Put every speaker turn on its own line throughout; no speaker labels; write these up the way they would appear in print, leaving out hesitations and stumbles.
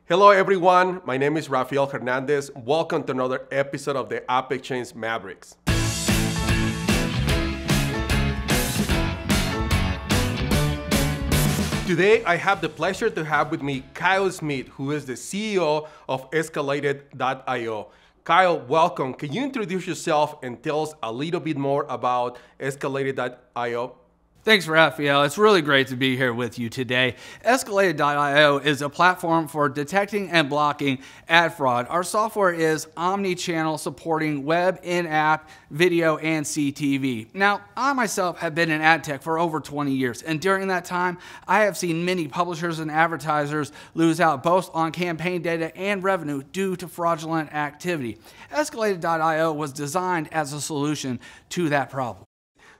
Hello everyone, my name is Rafael Hernandez. Welcome to another episode of the AppExchange Mavericks. Today I have the pleasure to have with me Kyle Smith, who is the CEO of Escalated.io. Kyle, welcome. Can you introduce yourself and tell us a little bit more about Escalated.io?
Thanks, Rafael. It's really great to be here with you today. Escalated.io is a platform for detecting and blocking ad fraud. Our software is omni-channel, supporting web, in-app, video, and CTV. Now, I myself have been in ad tech for over 20 years, and during that time, I have seen many publishers and advertisers lose out both on campaign data and revenue due to fraudulent activity. Escalated.io was designed as a solution to that problem.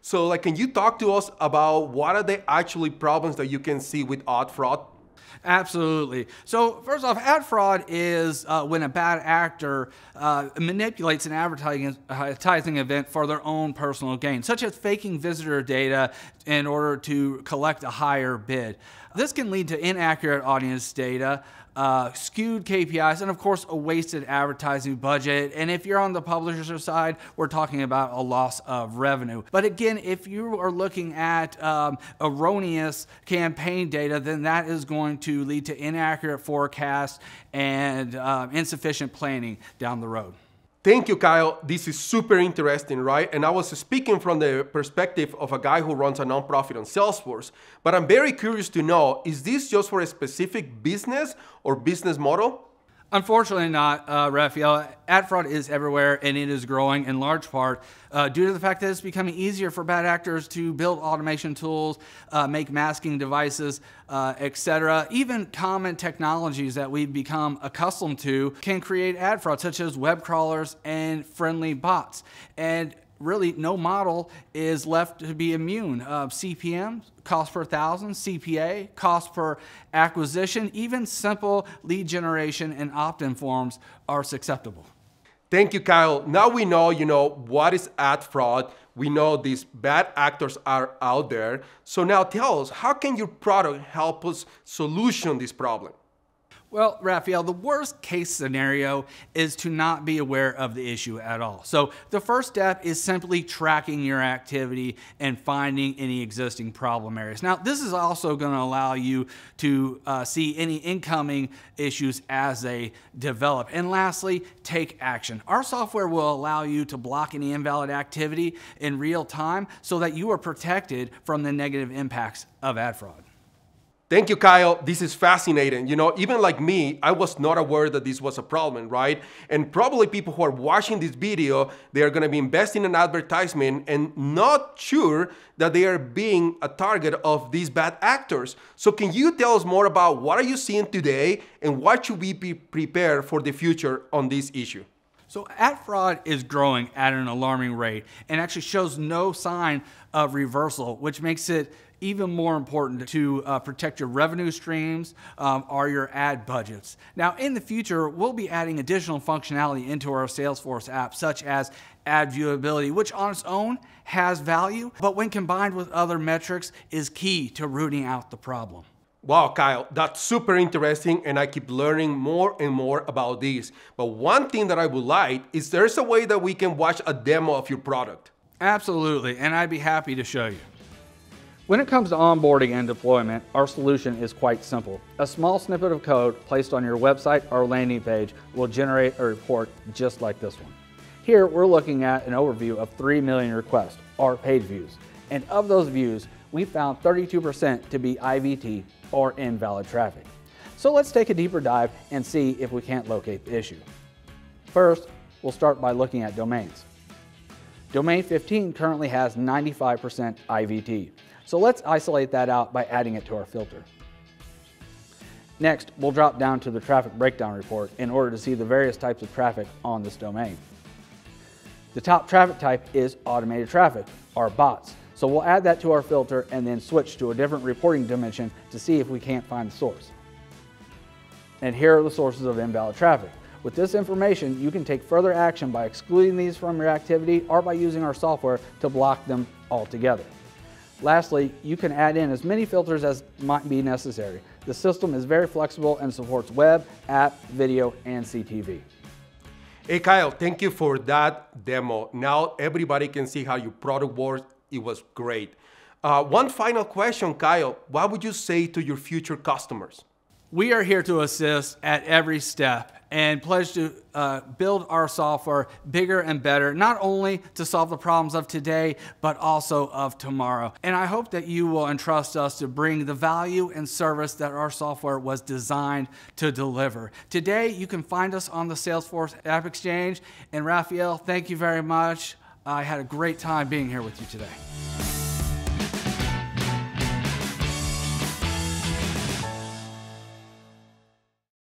So can you talk to us about what are the actually problems that you can see with ad fraud?
Absolutely. So first off, ad fraud is when a bad actor manipulates an advertising event for their own personal gain, such as faking visitor data in order to collect a higher bid. This can lead to inaccurate audience data, skewed KPIs, and of course a wasted advertising budget. And if you're on the publisher side, we're talking about a loss of revenue. But again, if you are looking at erroneous campaign data, then that is going to lead to inaccurate forecasts and insufficient planning down the road.
Thank you, Kyle. This is super interesting, right? And I was speaking from the perspective of a guy who runs a nonprofit on Salesforce, but I'm very curious to know, is this just for a specific business or business model?
Unfortunately not, Rafael. Ad fraud is everywhere, and it is growing in large part due to the fact that it's becoming easier for bad actors to build automation tools, make masking devices, etc. Even common technologies that we've become accustomed to can create ad fraud, such as web crawlers and friendly bots. And really, no model is left to be immune. CPM, cost per thousand, CPA, cost per acquisition, even simple lead generation and opt-in forms are susceptible.
Thank you, Kyle. Now we know, what is ad fraud. We know these bad actors are out there. So now tell us, how can your product help us solution this problem?
Well, Rafael, the worst case scenario is to not be aware of the issue at all. So the first step is simply tracking your activity and finding any existing problem areas. Now, this is also going to allow you to see any incoming issues as they develop. And lastly, take action. Our software will allow you to block any invalid activity in real time so that you are protected from the negative impacts of ad fraud.
Thank you, Kyle. This is fascinating. Even like me, I was not aware that this was a problem, right? And probably people who are watching this video, they are going to be investing in advertisement and not sure that they are being a target of these bad actors. So can you tell us more about what are you seeing today and what should we be prepared for the future on this issue?
So ad fraud is growing at an alarming rate and actually shows no sign of reversal, which makes it even more important to protect your revenue streams or your ad budgets. Now, in the future, we'll be adding additional functionality into our Salesforce app, such as ad viewability, which on its own has value, but when combined with other metrics is key to rooting out the problem.
Wow, Kyle, that's super interesting, and I keep learning more and more about this. But one thing that I would like is there's a way that we can watch a demo of your product.
Absolutely, and I'd be happy to show you. When it comes to onboarding and deployment, our solution is quite simple. A small snippet of code placed on your website or landing page will generate a report just like this one. Here, we're looking at an overview of 3 million requests, or page views. And of those views, we found 32% to be IVT, or invalid traffic. So let's take a deeper dive and see if we can't locate the issue. First, we'll start by looking at domains. Domain 15 currently has 95% IVT. So let's isolate that out by adding it to our filter. Next, we'll drop down to the traffic breakdown report in order to see the various types of traffic on this domain. The top traffic type is automated traffic, or bots. So we'll add that to our filter and then switch to a different reporting dimension to see if we can't find the source. And here are the sources of invalid traffic. With this information, you can take further action by excluding these from your activity or by using our software to block them altogether. Lastly, you can add in as many filters as might be necessary. The system is very flexible and supports web, app, video, and CTV.
Hey Kyle, thank you for that demo. Now everybody can see how your product works. It was great. One final question, Kyle. What would you say to your future customers?
We are here to assist at every step and pledge to build our software bigger and better, not only to solve the problems of today, but also of tomorrow. And I hope that you will entrust us to bring the value and service that our software was designed to deliver. Today, you can find us on the Salesforce AppExchange. And Rafael, thank you very much. I had a great time being here with you today.